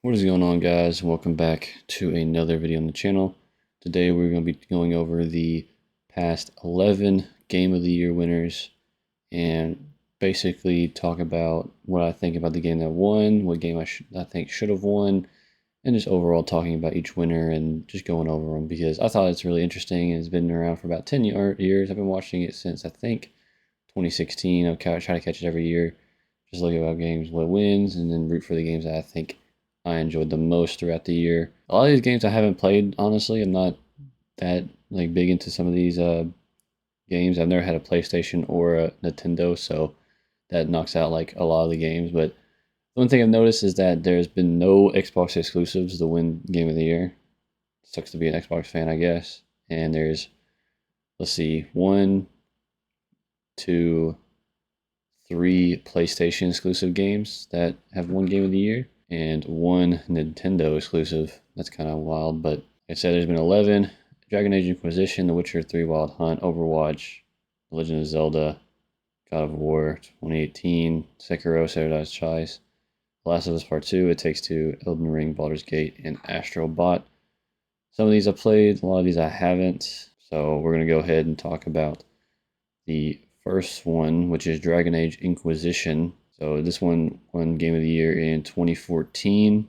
What is going on, guys? Welcome back to another video on the channel. Today we're going to be going over the past 11 Game of the Year winners and basically talk about what I think about the game that won, what game I think should have won, and just overall talking about each winner and just going over them because I thought it's really interesting and it's been around for about 10 years. I've been watching it since I think 2016. I'll try to catch it every year. Just look about games, what wins, and then root for the games that I think I enjoyed the most throughout the year. A lot of these games I haven't played, honestly. I'm not that big into some of these games. I've never had a PlayStation or a Nintendo, so that knocks out like a lot of the games. But one thing I've noticed is that there's been no Xbox exclusives to win Game of the Year. Sucks to be an Xbox fan, I guess. And there's, let's see, one, two, three PlayStation exclusive games that have won Game of the Year, and one Nintendo exclusive. That's kind of wild, but like I said, there's been 11: Dragon Age Inquisition, The Witcher 3 Wild Hunt, Overwatch, The Legend of Zelda, God of War 2018, Sekiro, Paradise Choice, The Last of Us Part 2, It Takes Two, Elden Ring, Baldur's Gate, and Astro Bot. Some of these I've played, a lot of these I haven't. So we're going to go ahead and talk about the first one, which is Dragon Age Inquisition. So this one won Game of the Year in 2014,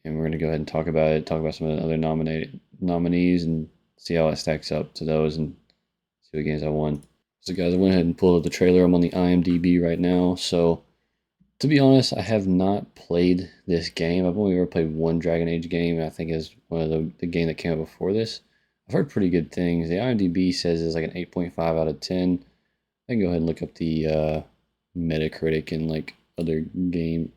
and we're going to go ahead and talk about it, talk about some of the other nominees, and see how it stacks up to those, and see what games I won. So guys, I went ahead and pulled up the trailer. I'm on the IMDb right now. So to be honest, I have not played this game. I've only ever played one Dragon Age game, and I think is one of the game that came out before this. I've heard pretty good things. The IMDb says it's like an 8.5 out of 10. I can go ahead and look up the Metacritic and like other game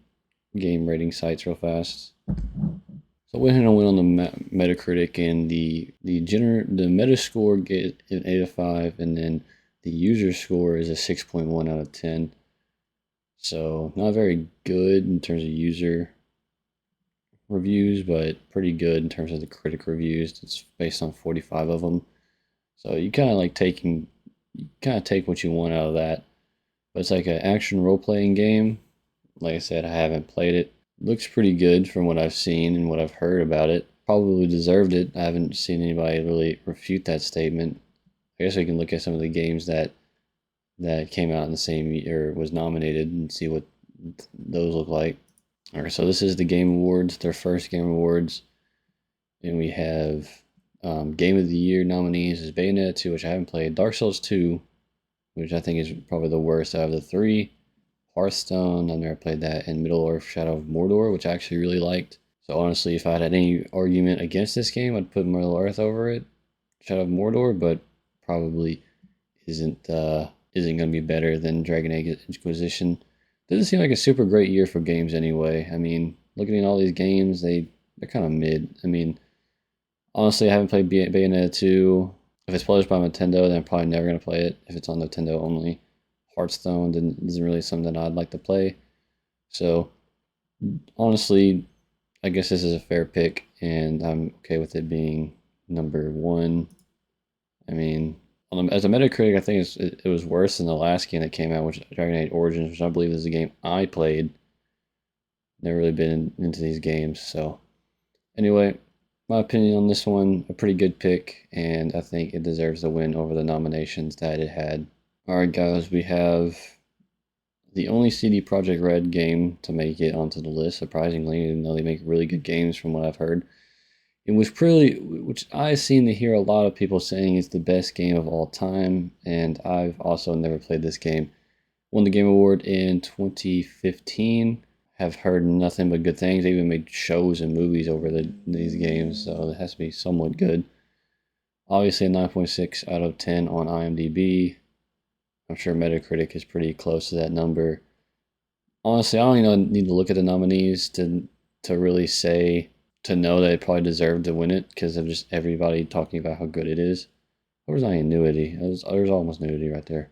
rating sites real fast. So I went ahead and went on the Metacritic, and the Metascore get an 8 of 5, and then the user score is a 6.1 out of 10. So not very good in terms of user reviews, but pretty good in terms of the critic reviews. It's based on 45 of them. So you kind of take what you want out of that. But it's like an action role playing game. Like I said, I haven't played it. Looks pretty good from what I've seen and what I've heard about it. Probably deserved it. I haven't seen anybody really refute that statement. I guess we can look at some of the games that came out in the same year, or was nominated, and see what those look like. All right, so this is the Game Awards, their first Game Awards, and we have Game of the Year nominees is Bayonetta 2, which I haven't played, Dark Souls 2, which I think is probably the worst out of the three, Hearthstone, I've never played that, and Middle Earth Shadow of Mordor, which I actually really liked. So honestly, if I had any argument against this game, I'd put Middle Earth over it, Shadow of Mordor, but probably isn't going to be better than Dragon Age Inquisition. Doesn't seem like a super great year for games anyway. I mean, looking at all these games, they're kind of mid. I mean, honestly, I haven't played Bayonetta 2. If it's published by Nintendo, then I'm probably never going to play it if it's on Nintendo only. Hearthstone isn't really something that I'd like to play. So, honestly, I guess this is a fair pick, and I'm okay with it being number one. I mean, as a Metacritic, I think it was worse than the last game that came out, which Dragon Age Origins, which I believe is a game I played. Never really been into these games, so anyway, my opinion on this one, a pretty good pick, and I think it deserves the win over the nominations that it had. All right, guys, we have the only CD Projekt Red game to make it onto the list, surprisingly, even though they make really good games from what I've heard. Which I've seen to hear a lot of people saying is the best game of all time, and I've also never played this game. Won the Game Award in 2015. Have heard nothing but good things. They even made shows and movies over these games, so it has to be somewhat good. Obviously, a 9.6 out of 10 on IMDb. I'm sure Metacritic is pretty close to that number. Honestly, I don't even need to look at the nominees to really say to know that it probably deserved to win it because of just everybody talking about how good it is. There was not any nudity. There's almost nudity right there.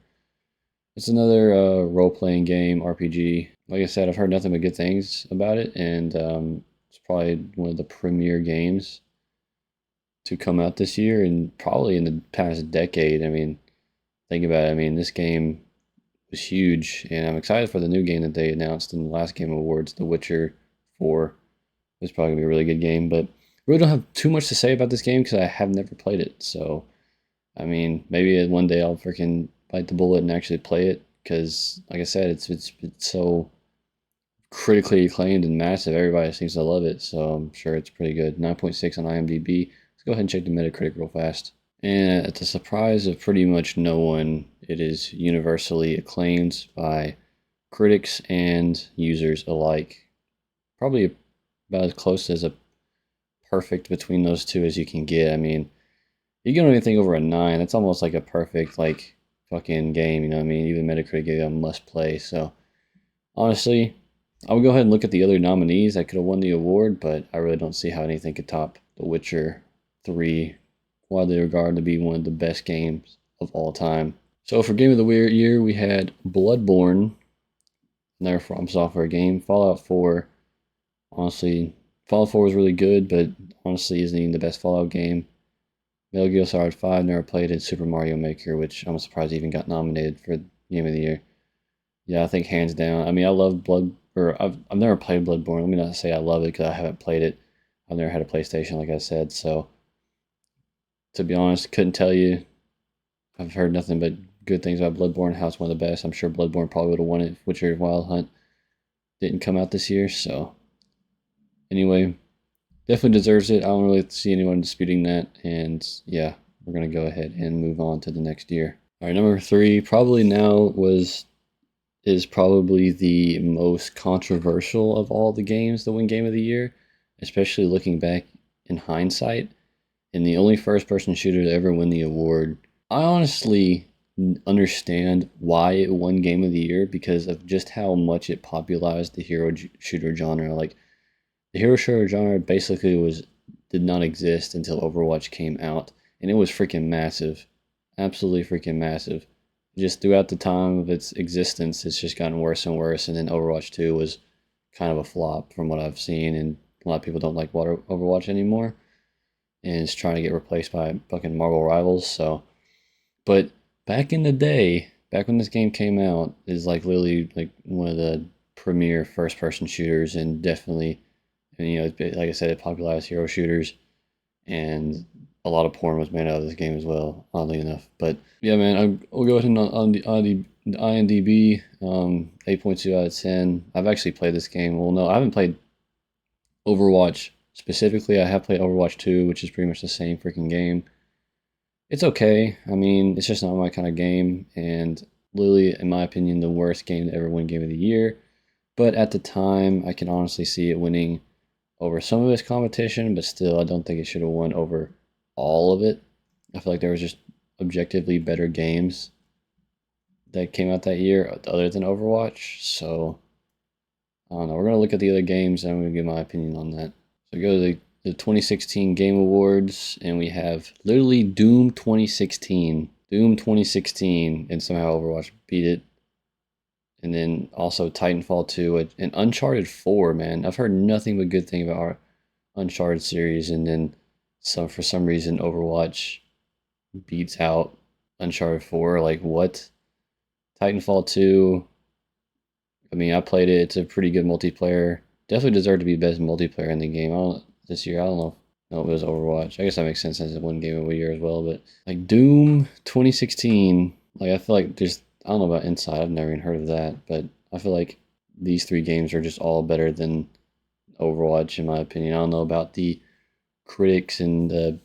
It's another role-playing game, RPG. Like I said, I've heard nothing but good things about it, and it's probably one of the premier games to come out this year and probably in the past decade. I mean, think about it. I mean, this game was huge, and I'm excited for the new game that they announced in the last Game Awards, The Witcher 4. It's probably gonna be a really good game, but I really don't have too much to say about this game because I have never played it. So, I mean, maybe one day I'll freaking bite the bullet and actually play it because, like I said, it's so critically acclaimed and massive. Everybody seems to love it, so I'm sure it's pretty good. 9.6 on IMDb. Let's go ahead and check the Metacritic real fast. And at the surprise of pretty much no one, it is universally acclaimed by critics and users alike. Probably about as close as a perfect between those two as you can get. I mean, you get anything over a 9, that's almost like a perfect, like, fucking game, you know what I mean? Even Metacritic gave it a must play. So, honestly, I would go ahead and look at the other nominees that could have won the award, but I really don't see how anything could top The Witcher 3, widely regarded to be one of the best games of all time. So for Game of the Year, we had Bloodborne, another From Software game. Fallout 4, honestly, Fallout 4 was really good, but honestly isn't even the best Fallout game. Metal Gear Solid 5, never played it. Super Mario Maker, which I'm surprised even got nominated for Game of the Year. Yeah, I think hands down. I mean, I love I've never played Bloodborne. Let me not say I love it because I haven't played it. I've never had a PlayStation, like I said. So, to be honest, couldn't tell you. I've heard nothing but good things about Bloodborne. How it's one of the best. I'm sure Bloodborne probably would have won it if Witcher Wild Hunt didn't come out this year. So, anyway, definitely deserves it. I don't really see anyone disputing that. And yeah, we're gonna go ahead and move on to the next year. All right, number 3 probably now is probably the most controversial of all the games to win Game of the Year, especially looking back in hindsight, and the only first-person shooter to ever win the award. I honestly understand why it won Game of the Year because of just how much it popularized the hero shooter genre. Like, the hero shooter genre basically did not exist until Overwatch came out, and it was freaking massive, absolutely freaking massive. Just throughout the time of its existence, it's just gotten worse and worse. And then Overwatch 2 was kind of a flop from what I've seen, and a lot of people don't like Overwatch anymore, and it's trying to get replaced by fucking Marvel Rivals. So, but back in the day, back when this game came out, is like literally like one of the premier first-person shooters, and definitely, and like I said, it popularized hero shooters, and a lot of porn was made out of this game as well, oddly enough. But yeah, man, I'll go ahead and on the IMDb, 8.2 out of 10. I've actually played this game. Well, no, I haven't played Overwatch specifically. I have played Overwatch 2, which is pretty much the same freaking game. It's okay. I mean, it's just not my kind of game, and literally, in my opinion, the worst game to ever win Game of the Year. But at the time, I can honestly see it winning over some of its competition, but still, I don't think it should have won over all of it. I feel like there was just objectively better games that came out that year other than Overwatch. So, I don't know. We're going to look at the other games and I'm going to give my opinion on that. So, we go to the 2016 Game Awards, and we have literally Doom 2016. Doom 2016, and somehow Overwatch beat it. And then also Titanfall 2 and Uncharted 4, man. I've heard nothing but good thing about our Uncharted series, and then for some reason Overwatch beats out Uncharted 4. Like, what? Titanfall 2, I mean, I played it. It's a pretty good multiplayer. Definitely deserved to be best multiplayer in the game. This year. I don't know. No, it was Overwatch. I guess that makes sense since it won Game of the Year as well. But like Doom 2016, like I feel like I don't know about Inside. I've never even heard of that, but I feel like these 3 games are just all better than Overwatch in my opinion. I don't know about the critics and the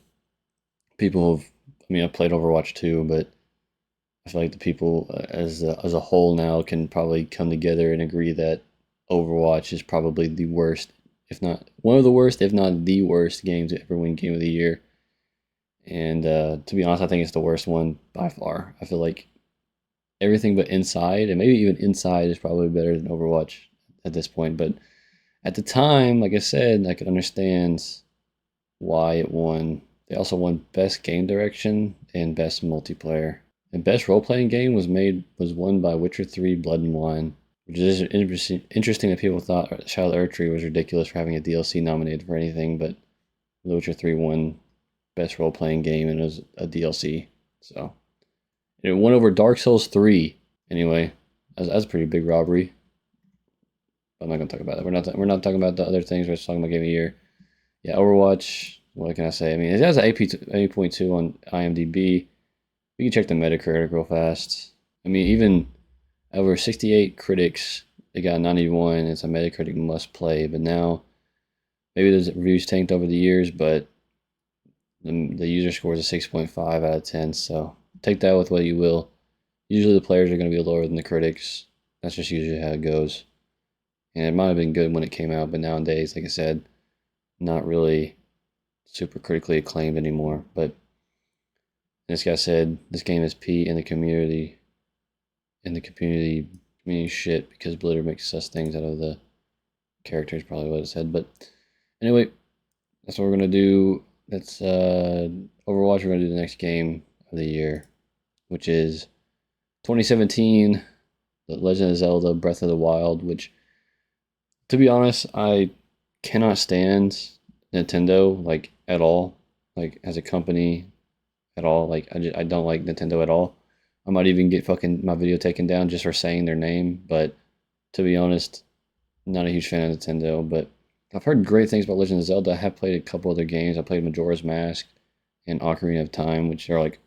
people who've. I mean, I played Overwatch 2, but I feel like the people as a whole now can probably come together and agree that Overwatch is probably the worst, if not one of the worst, if not the worst game to ever win Game of the Year. And to be honest, I think it's the worst one by far. I feel like everything but Inside, and maybe even Inside, is probably better than Overwatch at this point. But at the time, like I said, I could understand why it won. They also won Best Game Direction and Best Multiplayer. And Best Role Playing Game was won by Witcher 3 Blood and Wine, which is interesting that people thought Child Erdtree was ridiculous for having a DLC nominated for anything, but The Witcher 3 won Best Role Playing Game, and it was a DLC. So it won over Dark Souls 3. Anyway, that's a pretty big robbery. I'm not gonna talk about that. We're not talking about the other things. We're just talking about Game of the Year. Yeah, Overwatch. What can I say? I mean, it has an 8.2 on IMDb. We can check the Metacritic real fast. I mean, even over 68 critics, it got 91. It's a Metacritic must play. But now, maybe the reviews tanked over the years, but the user score is a 6.5 out of 10. So take that with what you will. Usually the players are going to be lower than the critics. That's just usually how it goes. And it might have been good when it came out, but nowadays, like I said, not really super critically acclaimed anymore. But this guy said this game is P in the community. Community shit because Blizzard makes sus things out of the characters, probably what it said. But anyway, that's what we're gonna do. That's Overwatch. We're gonna do the next game of the year, which is 2017, The Legend of Zelda: Breath of the Wild. Which, to be honest, I cannot stand Nintendo like at all, like as a company at all. Like I don't like Nintendo at all. I might even get fucking my video taken down just for saying their name. But to be honest, not a huge fan of Nintendo. But I've heard great things about Legend of Zelda. I have played a couple other games. I played Majora's Mask and Ocarina of Time, which are like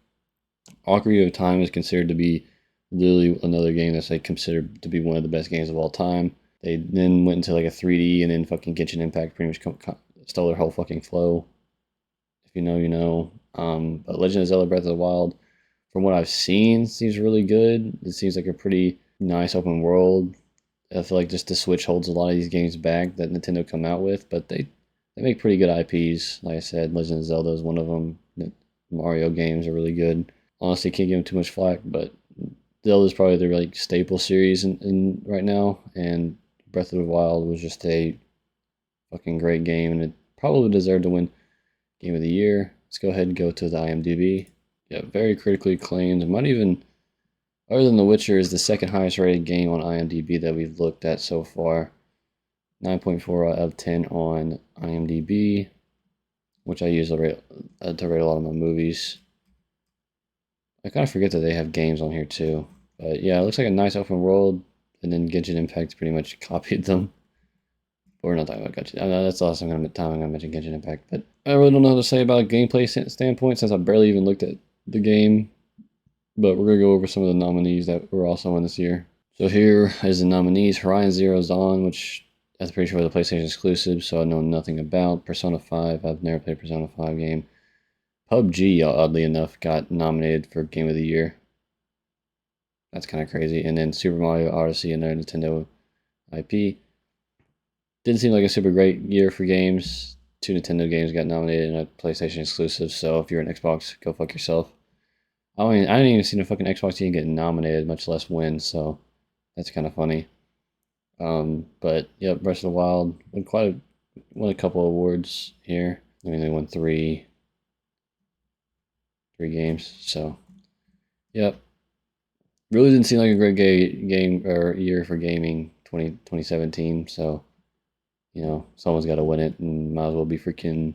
Ocarina of Time is considered to be literally another game that's like considered to be one of the best games of all time. They then went into like a 3D, and then fucking Genshin Impact pretty much stole their whole fucking flow. If you know, you know. But Legend of Zelda: Breath of the Wild, from what I've seen, seems really good. It seems like a pretty nice open world. I feel like just the Switch holds a lot of these games back that Nintendo come out with, but they make pretty good IPs. Like I said, Legend of Zelda is one of them. The Mario games are really good. Honestly, can't give them too much flack, but Zelda is probably their like staple series in right now, and Breath of the Wild was just a fucking great game, and it probably deserved to win Game of the Year. Let's go ahead and go to the IMDb. Yeah, very critically acclaimed. Might even, other than The Witcher, is the second highest rated game on IMDb that we've looked at so far. 9.4 out of 10 on IMDb, which I use to rate a lot of my movies. I kind of forget that they have games on here too. But yeah, it looks like a nice open world, and then Genshin Impact pretty much copied them. But we're not talking about Genshin. I know that's the last time I'm going to mention Genshin Impact. But I really don't know what to say about a gameplay standpoint since I barely even looked at the game. But we're going to go over some of the nominees that were also in this year. So here is the nominees: Horizon Zero Dawn, which I'm pretty sure was a PlayStation exclusive, so I know nothing about. Persona 5, I've never played a Persona 5 game. PUBG, oddly enough, got nominated for Game of the Year. That's kind of crazy. And then Super Mario Odyssey, another Nintendo IP. Didn't seem like a super great year for games. 2 Nintendo games got nominated and a PlayStation exclusive, so if you're an Xbox, go fuck yourself. I didn't even see a fucking Xbox team get nominated, much less win, so that's kind of funny. But yeah, Breath of the Wild won a couple awards here. I mean, they won three games, so yep. Really didn't seem like a great game or year for gaming 2017. So you know, someone's got to win it, and might as well be freaking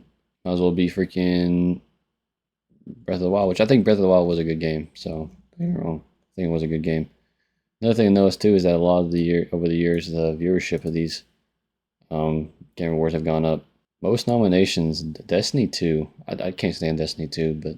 Breath of the Wild, which I think Breath of the Wild was a good game. So don't get me wrong, I think it was a good game. Another thing to notice too is that a lot of over the years, the viewership of these Game Awards have gone up. Most nominations, Destiny 2. I can't stand Destiny 2, but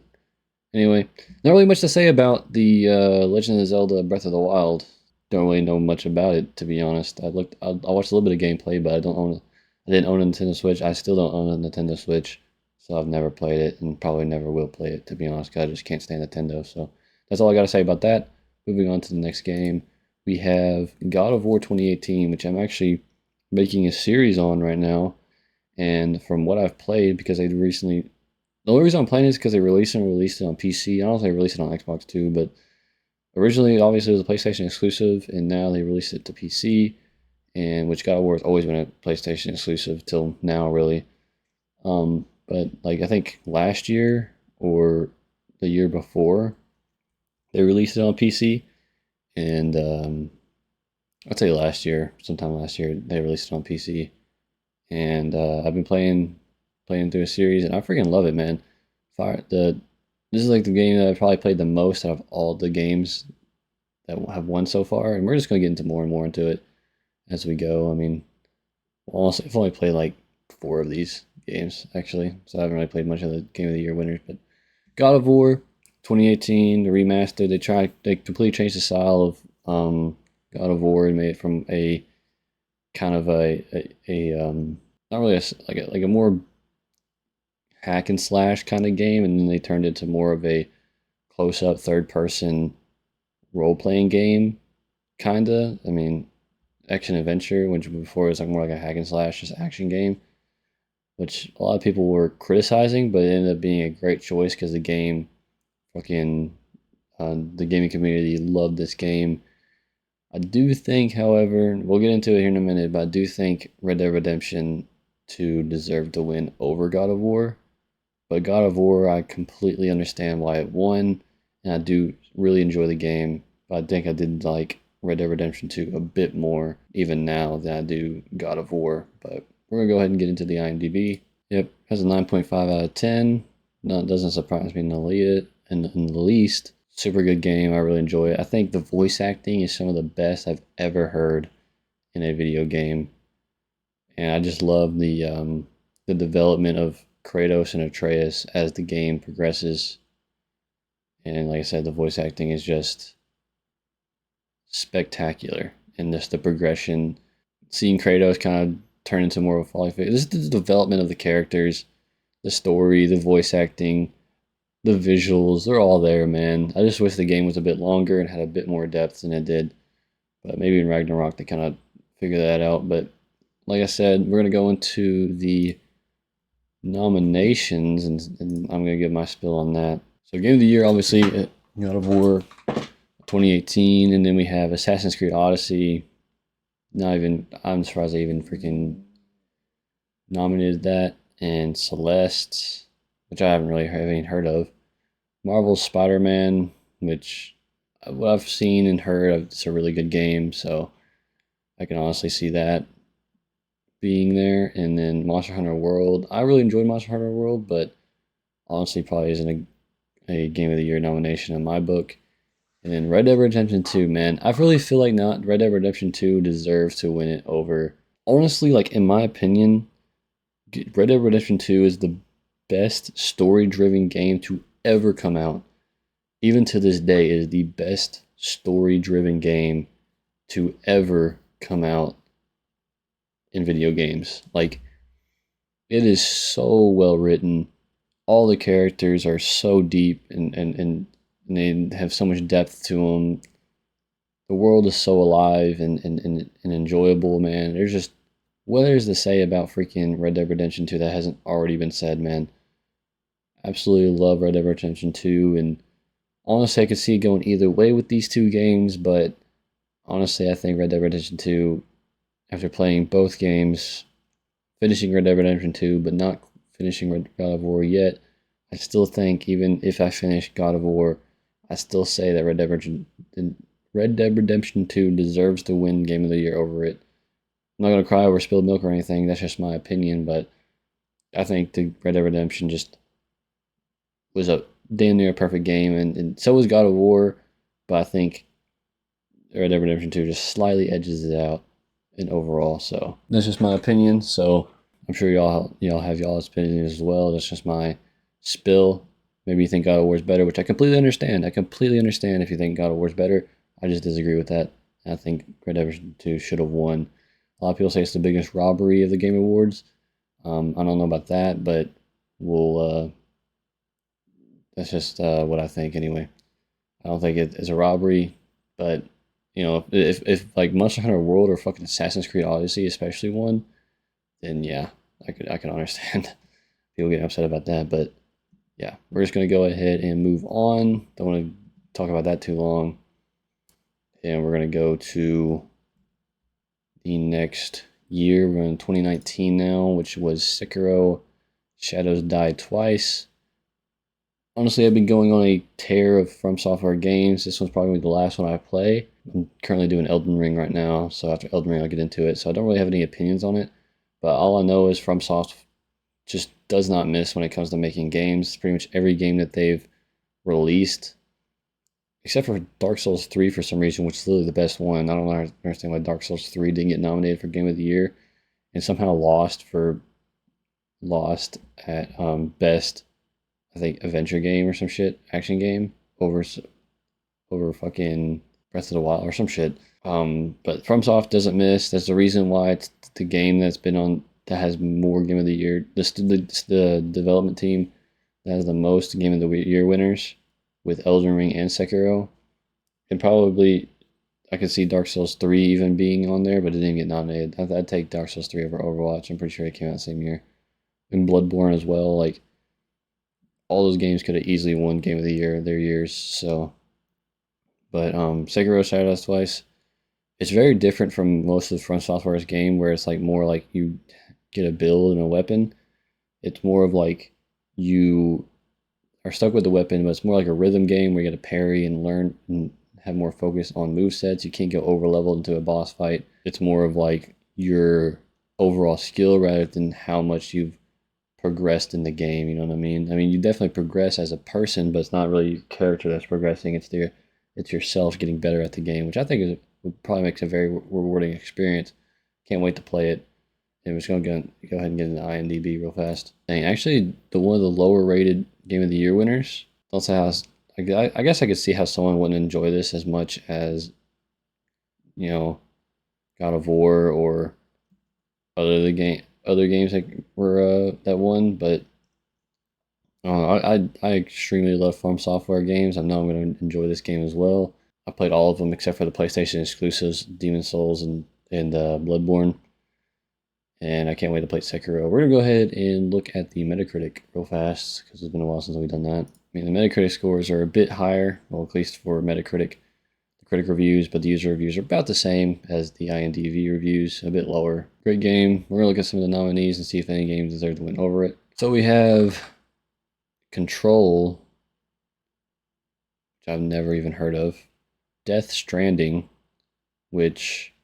anyway, not really much to say about the Legend of Zelda: Breath of the Wild. Don't really know much about it, to be honest. I watched a little bit of gameplay, but I didn't own a Nintendo Switch. I still don't own a Nintendo Switch, so I've never played it and probably never will play it, to be honest, because I just can't stand Nintendo. So that's all I got to say about that. Moving on to the next game, we have God of War 2018, which I'm actually making a series on right now. And from what I've played, because they recently, the only reason I'm playing is because they released it on PC. I don't know if they released it on Xbox too, but originally, obviously, it was a PlayStation exclusive, and now they released it to PC, and which God of War has always been a PlayStation exclusive till now, really. But like I think last year or the year before, they released it on PC, and I'd say sometime last year, they released it on PC, and I've been playing through a series, and I freaking love it, man. This is like the game that I probably played the most out of all the games that have won so far, and we're just going to get into more and more into it as we go. I mean, Well, honestly, I've only played like 4 of these games actually, so I haven't really played much of the Game of the Year winners. But God of War 2018, the remaster, they completely changed the style of God of War and made it from a kind of not really like a more hack and slash kind of game, and then they turned it to more of a close up third person role playing game, kinda. I mean, action adventure, which before was like more like a hack and slash, just action game, which a lot of people were criticizing, but it ended up being a great choice because the game, fucking, the gaming community loved this game. I do think, however, we'll get into it here in a minute, but I do think Red Dead Redemption 2 deserved to win over God of War. But God of War, I completely understand why it won, and I do really enjoy the game. But I think I did like Red Dead Redemption 2 a bit more, even now, than I do God of War. But we're gonna go ahead and get into the IMDb. Yep, has a 9.5 out of 10. No, it doesn't surprise me in the least. Super good game. I really enjoy it. I think the voice acting is some of the best I've ever heard in a video game, and I just love the development of Kratos and Atreus as the game progresses. And like I said, the voice acting is just spectacular, and just the progression, seeing Kratos kind of turn into more of a folly figure. This is the development of the characters, the story, the voice acting, the visuals. They're all there, man. I just wish the game was a bit longer and had a bit more depth than it did. But maybe in Ragnarok they kind of figure that out. But like I said, we're gonna go into the nominations, and I'm gonna give my spill on that. So Game of the Year, obviously, God of War 2018, and then we have Assassin's Creed Odyssey. Not even, I'm surprised they even freaking nominated that, and Celeste, which I haven't heard of. Marvel's Spider-Man, which what I've seen and heard, it's a really good game, so I can honestly see that being there. And then Monster Hunter World, I really enjoyed Monster Hunter World, but honestly probably isn't a Game of the Year nomination in my book. And then Red Dead Redemption 2, man, I really feel like not Red Dead Redemption 2 deserves to win it over. Honestly, like in my opinion, Red Dead Redemption 2 is the best story-driven game to ever come out. Even to this day, it is the best story-driven game to ever come out in video games. Like, it is so well written. All the characters are so deep, and they have so much depth to them. The world is so alive and enjoyable, man. There's just, what there's to say about freaking Red Dead Redemption 2 that hasn't already been said, man. Absolutely love Red Dead Redemption 2, and honestly, I could see it going either way with these two games, but honestly, I think Red Dead Redemption 2, after playing both games, finishing Red Dead Redemption 2, but not finishing God of War yet, I still think even if I finish God of War, I still say that Red Dead Redemption 2 deserves to win Game of the Year over it. I'm not going to cry over spilled milk or anything, that's just my opinion, but I think the Red Dead Redemption just was a damn near perfect game, and so was God of War, but I think Red Dead Redemption 2 just slightly edges it out in overall. So that's just my opinion. So I'm sure y'all have y'all's opinions as well. That's just my spill. Maybe you think God of War is better, which I completely understand. I completely understand if you think God of War is better. I just disagree with that. I think Red Dead Redemption 2 should have won. A lot of people say it's the biggest robbery of the Game Awards. I don't know about that, but we'll. That's just what I think anyway. I don't think it is a robbery, but you know, if like Monster Hunter World or fucking Assassin's Creed Odyssey especially won, then yeah, I could understand people getting upset about that. But yeah, we're just gonna go ahead and move on. Don't want to talk about that too long, and we're gonna go to the next year. We're in 2019 now, which was Sekiro: Shadows Die Twice. Honestly, I've been going on a tear of From Software games. This one's probably the last one I play. I'm currently doing Elden Ring right now, so after Elden Ring, I'll get into it. So I don't really have any opinions on it, but all I know is FromSoft just does not miss when it comes to making games. Pretty much every game that they've released, except for Dark Souls 3 for some reason, which is literally the best one. I don't understand why Dark Souls 3 didn't get nominated for Game of the Year. and somehow lost at best, I think, adventure game or some shit, action game over fucking Breath of the Wild or some shit. But FromSoft doesn't miss. That's the reason why it's the game that's been on that has more Game of the Year. The development team that has the most Game of the Year winners with Elden Ring and Sekiro. And probably I could see Dark Souls 3 even being on there, but it didn't get nominated. I'd take Dark Souls 3 over Overwatch. I'm pretty sure it came out the same year. And Bloodborne as well. Like, all those games could have easily won Game of the Year their years. So, but Sekiro Shadows Twice, it's very different from most of the From Software's game, where it's like more like you get a build and a weapon. It's more of like you are stuck with the weapon, but it's more like a rhythm game where you got to parry and learn and have more focus on move sets. You can't go over leveled into a boss fight. It's more of like your overall skill rather than how much you've progressed in the game. You know what I mean? I mean, you definitely progress as a person, but it's not really your character that's progressing. It's yourself getting better at the game, which I think probably makes a very rewarding experience. Can't wait to play it. And we're just gonna go ahead and get into IMDb real fast. Dang, actually, one of the lower rated Game of the Year winners. Also has, I guess I could see how someone wouldn't enjoy this as much as, you know, God of War or other games that were that won. But I extremely love From Software games. I know I'm going to enjoy this game as well. I played all of them except for the PlayStation exclusives, Demon Souls and Bloodborne. And I can't wait to play Sekiro. We're going to go ahead and look at the Metacritic real fast because it's been a while since we've done that. I mean, the Metacritic scores are a bit higher, well, at least for Metacritic, the critic reviews, but the user reviews are about the same as the IMDb reviews, a bit lower. Great game. We're going to look at some of the nominees and see if any games deserve to win over it. So we have Control, which I've never even heard of. Death Stranding, which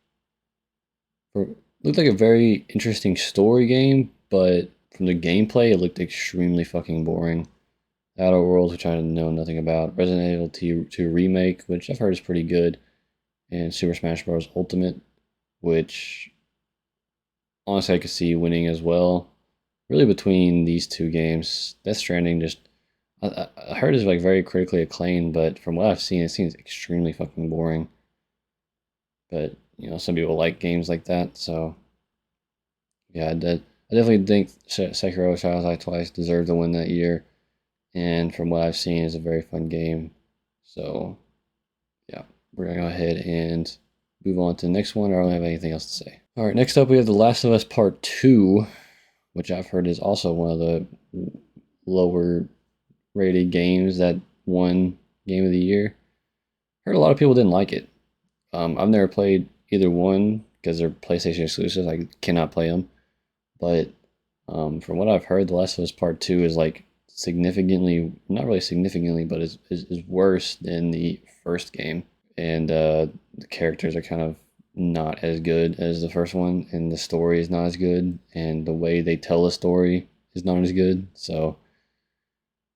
looked like a very interesting story game, but from the gameplay, it looked extremely fucking boring. Outer Worlds, which I know nothing about. Resident Evil 2 Remake, which I've heard is pretty good. And Super Smash Bros. Ultimate, which honestly I could see winning as well. Really between these two games, Death Stranding just, I heard is like very critically acclaimed, but from what I've seen, it seems extremely fucking boring. But you know, some people like games like that, so yeah, I definitely think Sekiro Shadows Die Twice deserved to win that year, and from what I've seen, is a very fun game. So yeah, we're gonna go ahead and move on to the next one. I don't have anything else to say. All right, next up we have The Last of Us Part 2, which I've heard is also one of the lower rated games that won Game of the Year. Heard a lot of people didn't like it. I've never played either one because they're PlayStation exclusives. I cannot play them. But from what I've heard, The Last of Us Part 2 is like significantly, not really significantly, but is worse than the first game. And the characters are kind of not as good as the first one, and the story is not as good, and the way they tell the story is not as good. So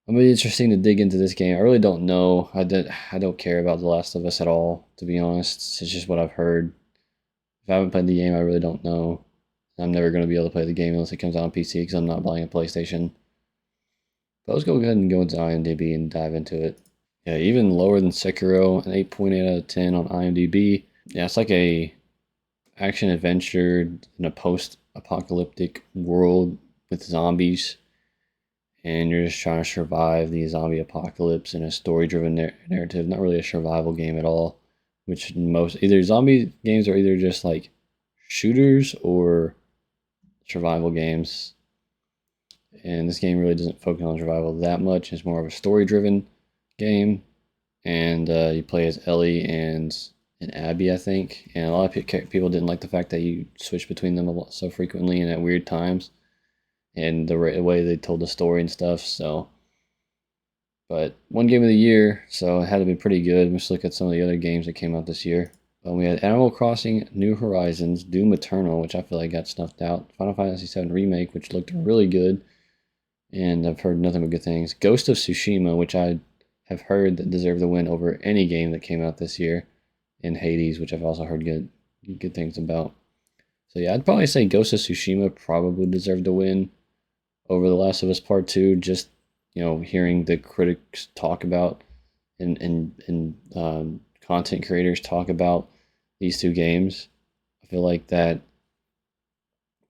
it'll be interesting to dig into this game. I really don't know. I don't care about The Last of Us at all, to be honest. It's just what I've heard. If I haven't played the game, I really don't know. I'm never going to be able to play the game unless it comes out on PC because I'm not buying a PlayStation. But let's go ahead and go into IMDb and dive into it. Yeah, even lower than Sekiro, an 8.8 out of 10 on IMDb. Yeah, it's like a action adventure in a post-apocalyptic world with zombies, and you're just trying to survive the zombie apocalypse in a story-driven narrative. Not really a survival game at all, which most either zombie games are either just like shooters or survival games. And this game really doesn't focus on survival that much. It's more of a story-driven game, and you play as Ellie and Abby, I think. And a lot of people didn't like the fact that you switch between them a lot so frequently and at weird times, and the way they told the story and stuff. So, but one game of the year, so it had to be pretty good. Let's look at some of the other games that came out this year. We had Animal Crossing New Horizons, Doom Eternal, which I feel like got snuffed out. Final Fantasy VII Remake, which looked really good, and I've heard nothing but good things. Ghost of Tsushima, which I have heard that deserved the win over any game that came out this year, and Hades, which I've also heard good things about. So yeah, I'd probably say Ghost of Tsushima probably deserved to win over The Last of Us Part Two. Just hearing the critics talk about and content creators talk about these two games, I feel like that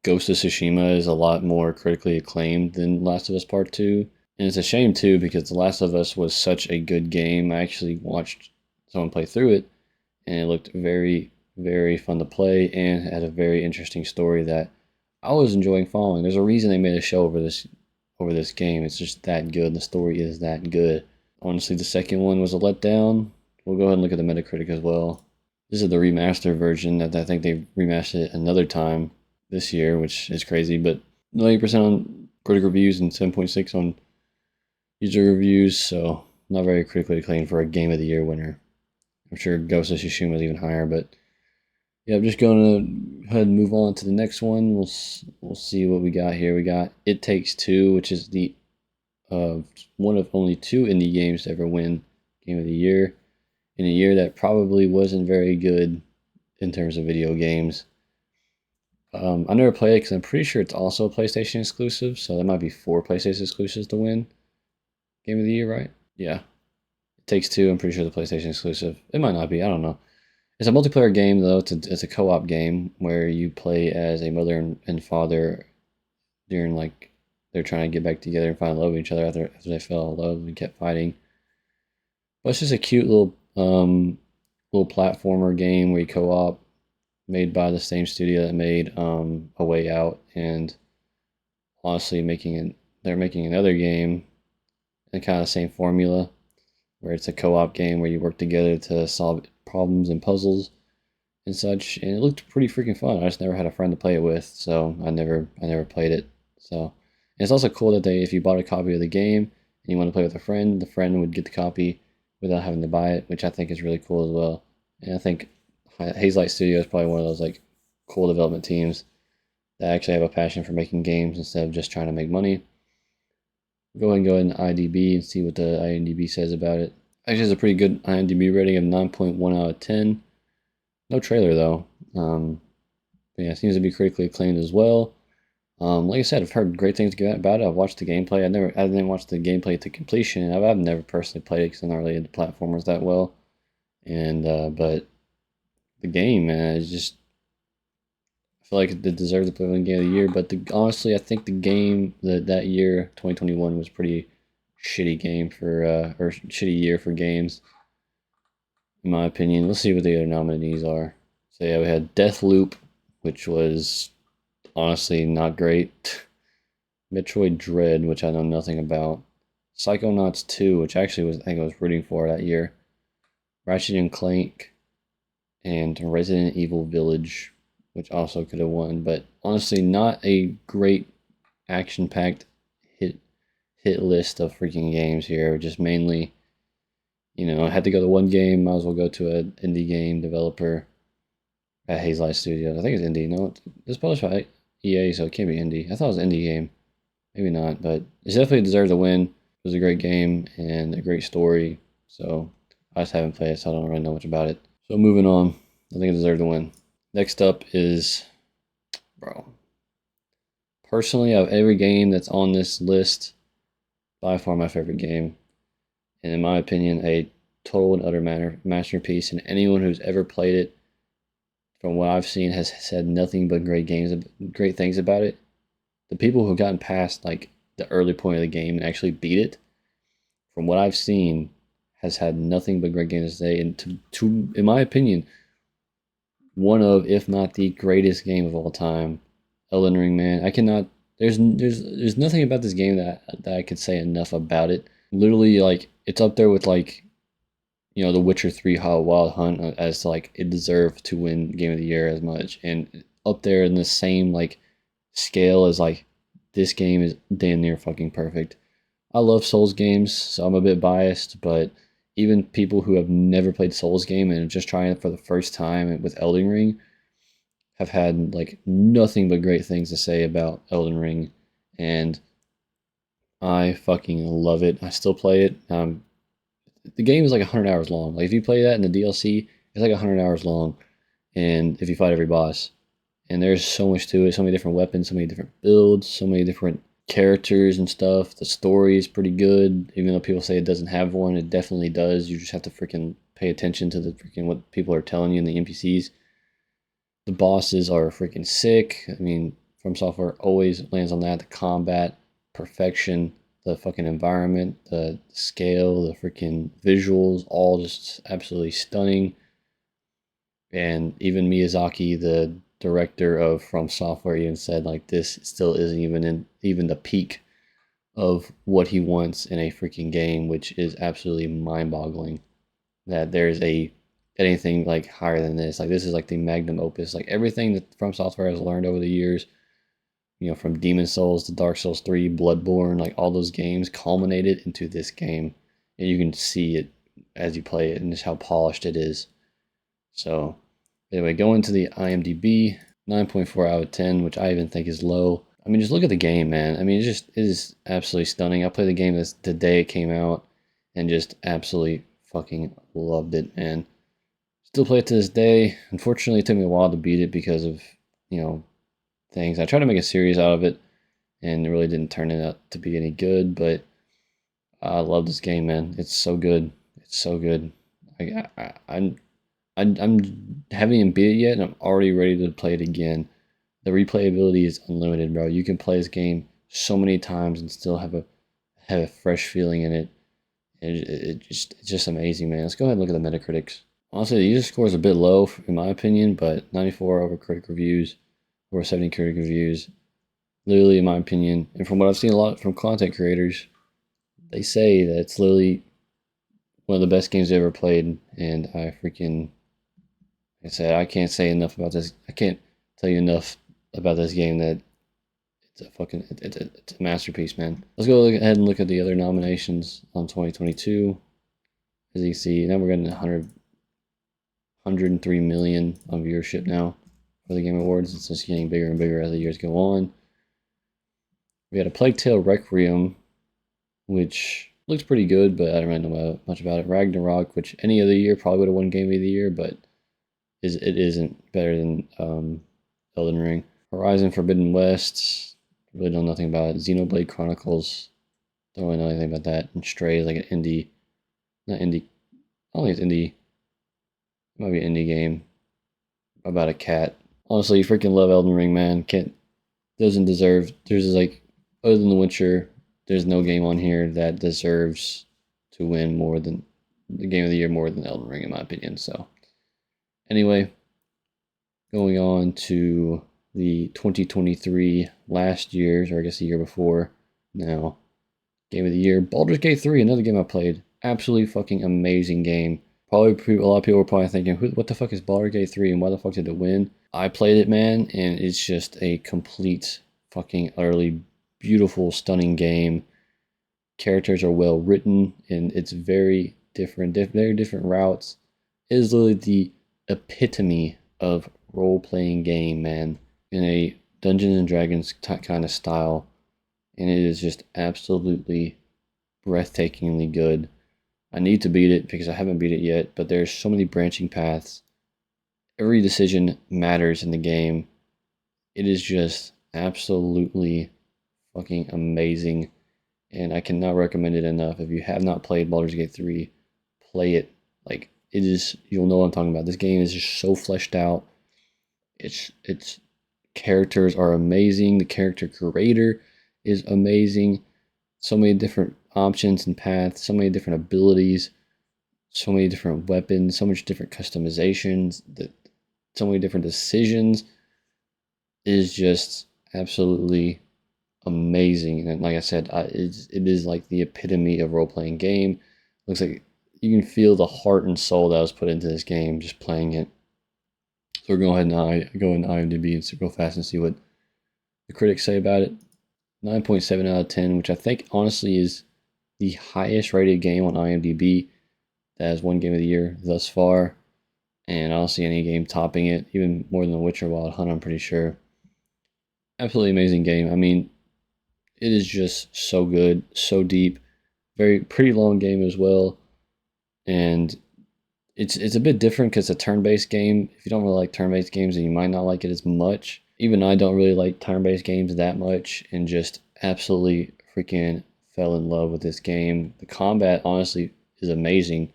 Ghost of Tsushima is a lot more critically acclaimed than Last of Us Part Two. And it's a shame too because The Last of Us was such a good game. I actually watched someone play through it, and it looked very, very fun to play and had a very interesting story that I was enjoying following. There's a reason they made a show over this game. It's just that good. The story is that good. Honestly, the second one was a letdown. We'll go ahead and look at the Metacritic as well. This is the remastered version that I think they remastered it another time this year, which is crazy, but 90% on critic reviews and 7.6 on user reviews, so not very critically acclaimed for a Game of the Year winner. I'm sure Ghost of Tsushima is even higher, but yeah, I'm just going to go ahead and move on to the next one. We'll see what we got here. We got It Takes Two, which is the one of only two indie games to ever win Game of the Year in a year that probably wasn't very good in terms of video games. I never played it because I'm pretty sure it's also a PlayStation exclusive, so there might be 4 PlayStation exclusives to win Game of the Year, right? Yeah. It Takes Two, I'm pretty sure the PlayStation exclusive. It might not be, I don't know. It's a multiplayer game, though. It's a co-op game where you play as a mother and father during, like, they're trying to get back together and find love with each other after they fell in love and kept fighting. But it's just a cute little platformer game where you co-op, made by the same studio that made A Way Out, and honestly they're making another game and kind of the same formula where it's a co-op game where you work together to solve problems and puzzles and such, and it looked pretty freaking fun. I just never had a friend to play it with, so I never played it. So, and it's also cool that if you bought a copy of the game and you want to play with a friend, the friend would get the copy without having to buy it, which I think is really cool as well. And I think Hazelight Studio is probably one of those like cool development teams that actually have a passion for making games instead of just trying to make money. Go ahead and IMDb and see what the IMDb says about it. Actually, it's a pretty good IMDb rating of 9.1 out of 10. No trailer though. But yeah, it seems to be critically acclaimed as well. Like I said, I've heard great things about it. I've watched the gameplay. I didn't watch the gameplay to completion. I've never personally played it because I'm not really into platformers that well. And but the game, man, is just I feel like it deserves to play one game of the year. But honestly, I think the game that year, 2021, was pretty shitty game for or shitty year for games, in my opinion. Let's see what the other nominees are. So yeah, we had Deathloop, which was honestly not great. Metroid Dread, which I know nothing about. Psychonauts 2, which actually I think I was rooting for that year. Ratchet and Clank, and Resident Evil Village, which also could have won, but honestly, not a great action-packed hit list of freaking games here. Just mainly, I had to go to one game. Might as well go to an indie game developer at Hazelight Studios. I think it's indie. No, it's published by EA, so it can't be indie. I thought it was an indie game. Maybe not, but it definitely deserved to win. It was a great game and a great story. So I just haven't played it, so I don't really know much about it. So moving on, I think it deserved to win. Next up is, bro. Personally, out of every game that's on this list, by far my favorite game, and in my opinion, a total and utter masterpiece. And anyone who's ever played it, from what I've seen, has said nothing but great things about it. The people who've gotten past like the early point of the game and actually beat it, from what I've seen, has had nothing but great games to say. And to in my opinion, one of, if not the greatest game of all time, Elden Ring, man. I cannot. There's nothing about this game that I could say enough about it. Literally, like it's up there with like, The Witcher 3 Wild Hunt as like it deserved to win Game of the Year as much, and up there in the same like scale as like this game is damn near fucking perfect. I love Souls games, so I'm a bit biased, but even people who have never played Souls game and are just trying it for the first time with Elden Ring have had like nothing but great things to say about Elden Ring, and I fucking love it. I still play it. The game is like 100 hours long. Like if you play that in the DLC, it's like 100 hours long, and if you fight every boss, And there's so much to it, so many different weapons, so many different builds, so many different characters and stuff. The story is pretty good, even though people say it doesn't have one. It definitely does. You just have to freaking pay attention to the freaking what people are telling you in the NPCs. The bosses are freaking sick. I mean, From Software always lands on that. The combat, perfection, the fucking environment, the scale, the freaking visuals, all just absolutely stunning. And even Miyazaki, the director of From Software, even said like this still isn't even the peak of what he wants in a freaking game, which is absolutely mind-boggling. That there's anything like higher than this. Like this is like the magnum opus. Like everything that From Software has learned over the years, from Demon Souls to Dark Souls 3, Bloodborne, like all those games culminated into this game. And you can see it as you play it and just how polished it is. So anyway, going to the IMDb, 9.4 out of 10, which I even think is low. I mean, just look at the game, man. I mean, it is absolutely stunning. I played the game the day it came out and just absolutely fucking loved it, man. Still play it to this day. Unfortunately, it took me a while to beat it because of, things. I tried to make a series out of it and it really didn't turn it out to be any good, but I love this game, man. It's so good. It's so good. I'm haven't even beat it yet, and I'm already ready to play it again. The replayability is unlimited, bro. You can play this game so many times and still have a fresh feeling in it. It's just amazing, man. Let's go ahead and look at the Metacritics. Honestly, the user score is a bit low, in my opinion, but 94 over critic reviews, over 70 critic reviews. Literally, in my opinion, and from what I've seen a lot from content creators, they say that it's literally one of the best games they ever played, and like I said, I can't say enough about this. I can't tell you enough about this game that it's a masterpiece, man. Let's go ahead and look at the other nominations on 2022. As you see, now we're getting 103 million on viewership now for the Game Awards. It's just getting bigger and bigger as the years go on. We had a Plague Tale Requiem, which looks pretty good, but I don't really know much about it. Ragnarok, which any other year probably would have won Game of the Year, but it isn't better than Elden Ring. Horizon Forbidden West, really know nothing about it. Xenoblade Chronicles, don't really know anything about that. And Stray is like an indie, not indie, I don't think it's indie, it might be an indie game about a cat. Honestly, you freaking love Elden Ring, man. Doesn't deserve, other than The Witcher, there's no game on here that deserves to win more than the Game of the Year more than Elden Ring, in my opinion. So, anyway, going on to the 2023 last year's, or I guess the year before now, Game of the Year, Baldur's Gate 3, another game I played. Absolutely fucking amazing game. Probably a lot of people were probably thinking, what the fuck is Baldur's Gate 3 and why the fuck did it win? I played it, man, and it's just a complete fucking utterly beautiful, stunning game. Characters are well written and it's very different routes. It is literally the epitome of role-playing game, man, in a Dungeons and Dragons kind of style, and it is just absolutely breathtakingly good. I need to beat it because I haven't beat it yet, but there's so many branching paths. Every decision matters in the game. It is just absolutely fucking amazing, and I cannot recommend it enough. If you have not played Baldur's Gate 3, play it. Like, it is, you'll know what I'm talking about. This game is just so fleshed out. Its characters are amazing. The character creator is amazing. So many different options and paths, so many different abilities, so many different weapons, so much different customizations, so many different decisions. It is just absolutely amazing. And like I said, it is like the epitome of role-playing game. Looks like you can feel the heart and soul that was put into this game just playing it. So we're going ahead and go in IMDb and go fast and see what the critics say about it. 9.7 out of 10, which I think honestly is the highest rated game on IMDb that has won Game of the Year thus far. And I don't see any game topping it, even more than The Witcher Wild Hunt, I'm pretty sure. Absolutely amazing game. I mean, it is just so good, so deep, pretty long game as well. And it's a bit different because it's a turn-based game. If you don't really like turn-based games, then you might not like it as much. Even I don't really like turn-based games that much, and just absolutely freaking fell in love with this game. The combat, honestly, is amazing.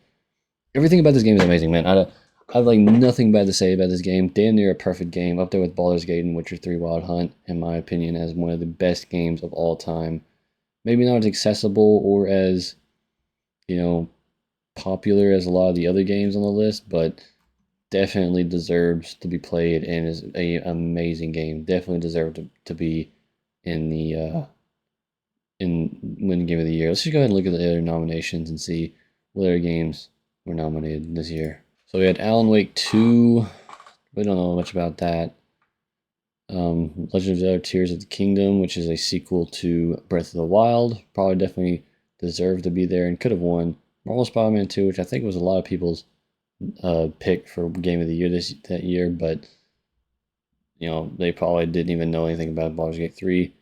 Everything about this game is amazing, man. I have like nothing bad to say about this game. Damn near a perfect game, up there with Baldur's Gate and Witcher 3 Wild Hunt, in my opinion, as one of the best games of all time. Maybe not as accessible or as, you know, popular as a lot of the other games on the list, but definitely deserves to be played and is a amazing game. Definitely deserved to be in the in win game of the year. Let's just go ahead and look at the other nominations and see what other games were nominated this year. So we had Alan Wake 2. We don't know much about that. Legend of Zelda Tears of the Kingdom, which is a sequel to Breath of the Wild. Probably definitely deserved to be there and could have won. Marvel Spider-Man 2, which I think was a lot of people's pick for Game of the Year that year, but you know, they probably didn't even know anything about Baldur's Gate 3,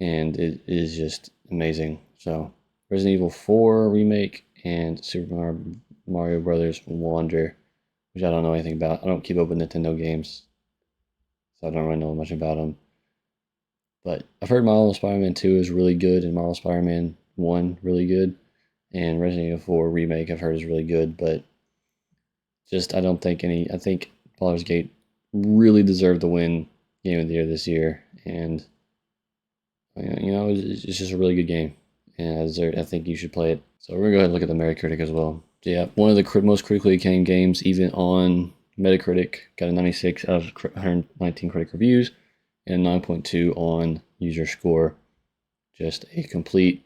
and it is just amazing. So, Resident Evil 4 remake and Super Mario Brothers Wonder, which I don't know anything about. I don't keep up with Nintendo games, so I don't really know much about them. But I've heard Marvel Spider-Man 2 is really good, and Marvel Spider-Man 1 really good, and Resident Evil 4 remake I've heard is really good, but just I don't think any. I think Baldur's Gate really deserved to win Game of the Year this year, and you know it's just a really good game, and I think you should play it. So we're gonna go ahead and look at the Metacritic as well. So yeah, one of the most critically acclaimed games, even on Metacritic, got a 96 out of 119 critic reviews, and a 9.2 on user score. Just a complete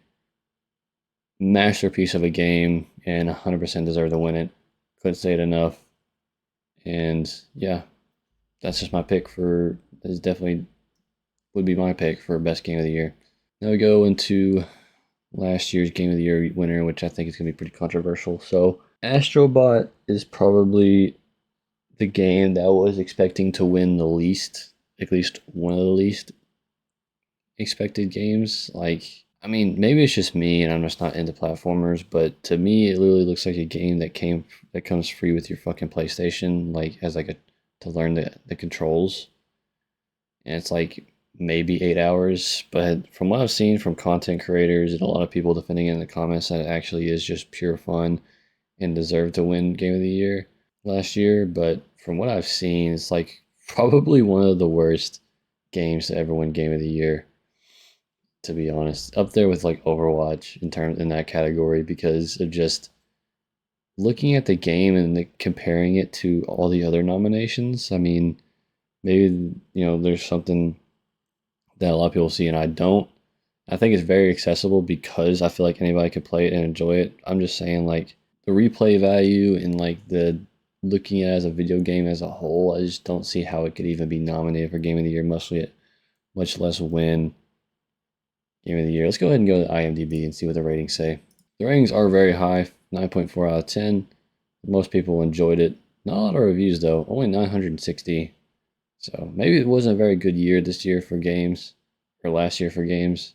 masterpiece of a game, and 100% deserved to win it. Couldn't say it enough. And yeah, that's just my pick for. This definitely would be my pick for best game of the year. Now we go into last year's game of the year winner, which I think is going to be pretty controversial. So Astrobot is probably the game that I was expecting to win the least, at least one of the least expected games. Like, I mean, maybe it's just me and I'm just not into platformers, but to me, it literally looks like a game that comes free with your fucking PlayStation, like as like a to learn the controls. And it's like maybe 8 hours. But from what I've seen from content creators and a lot of people defending it in the comments, that it actually is just pure fun and deserved to win Game of the Year last year. But from what I've seen, it's like probably one of the worst games to ever win Game of the Year. To be honest, up there with like Overwatch in that category because of just looking at the game and comparing it to all the other nominations. I mean, maybe there's something that a lot of people see and I don't. I think it's very accessible because I feel like anybody could play it and enjoy it. I'm just saying like the replay value and like the looking at it as a video game as a whole, I just don't see how it could even be nominated for Game of the Year, much less win Game of the Year. Let's go ahead and go to IMDb and see what the ratings say. The ratings are very high, 9.4 out of 10. Most people enjoyed it. Not a lot of reviews though, only 960. So maybe it wasn't a very good year this year for games, or last year for games.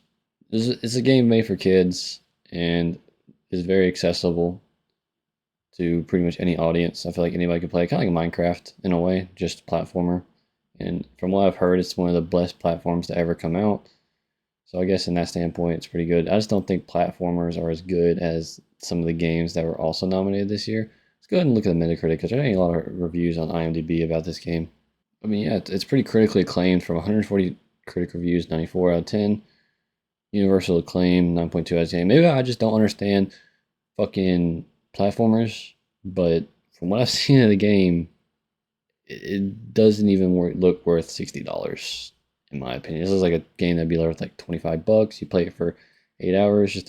It's a game made for kids and is very accessible to pretty much any audience. I feel like anybody could play it, kind of like Minecraft in a way, just a platformer. And from what I've heard, it's one of the best platforms to ever come out. So I guess in that standpoint, it's pretty good. I just don't think platformers are as good as some of the games that were also nominated this year. Let's go ahead and look at the Metacritic because there ain't a lot of reviews on IMDb about this game. I mean, yeah, it's pretty critically acclaimed from 140 critic reviews, 94 out of 10. Universal acclaim, 9.2 out of 10. Maybe I just don't understand fucking platformers, but from what I've seen of the game, it doesn't even look worth $60, in my opinion. This is like a game that'd be worth like $25. You play it for 8 hours just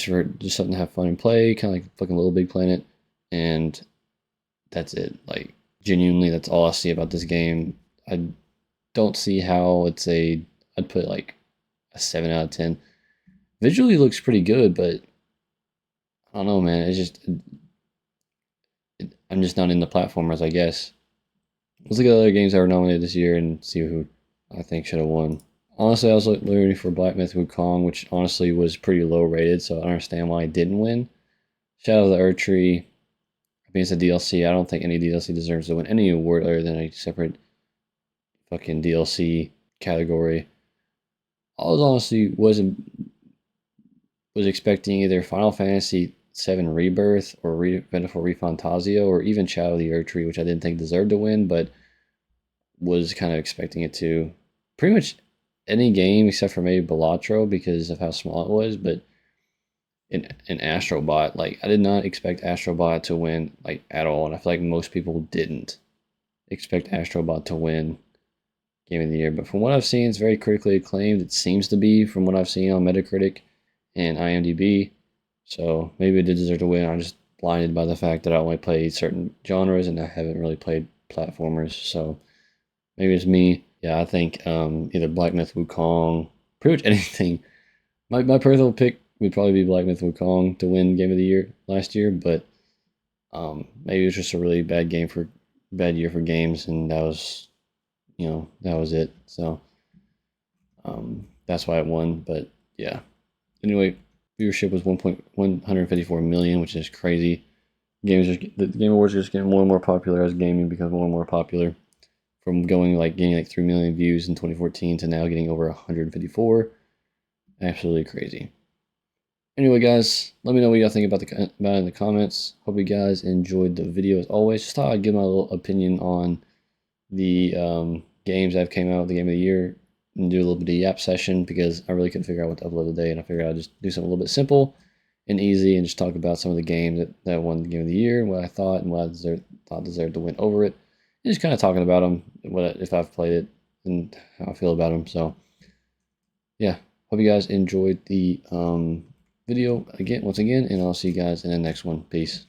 something to have fun and play, kind of like fucking Little Big Planet, and that's it. Like, genuinely, that's all I see about this game. I don't see how I'd put like a 7 out of 10. Visually looks pretty good, but I don't know, man. I'm just not into platformers, I guess. Let's look at other games that were nominated this year and see who I think should have won. Honestly, I was rooting for Black Myth Wukong, which honestly was pretty low rated, so I don't understand why it didn't win. Shadow of the Erdtree, mean, it's a DLC. I don't think any DLC deserves to win any award other than a separate fucking DLC category. I was honestly was expecting either Final Fantasy VII Rebirth or Vengeful ReFantazio or even Shadow of the Erdtree, which I didn't think deserved to win, but was kind of expecting it to. Pretty much any game except for maybe Balatro because of how small it was, but in Astrobot, like I did not expect Astrobot to win like at all, and I feel like most people didn't expect Astrobot to win Game of the Year. But from what I've seen, it's very critically acclaimed. It seems to be from what I've seen on Metacritic and IMDb. So maybe it did deserve to win. I'm just blinded by the fact that I only play certain genres and I haven't really played platformers. So maybe it's me. Yeah, I think either Black Myth Wukong, pretty much anything. My personal pick would probably be Black Myth Wukong to win Game of the Year last year, but maybe it was just a really bad year for games, and that was that was it. So that's why it won. But yeah. Anyway, viewership was 1.154 million, which is crazy. The Game Awards are just getting more and more popular as gaming becomes more and more popular. From getting like 3 million views in 2014 to now getting over 154. Absolutely crazy. Anyway, guys, let me know what y'all think about it in the comments. Hope you guys enjoyed the video as always. Just thought I'd give my little opinion on the games that have came out the Game of the Year and do a little bit of Yap session because I really couldn't figure out what to upload today, and I figured I'd just do something a little bit simple and easy and just talk about some of the games that won the Game of the Year and what I thought and what I thought deserved to win over it. And just kind of talking about them, if I've played it and how I feel about them. So yeah, hope you guys enjoyed the video once again, and I'll see you guys in the next one. Peace.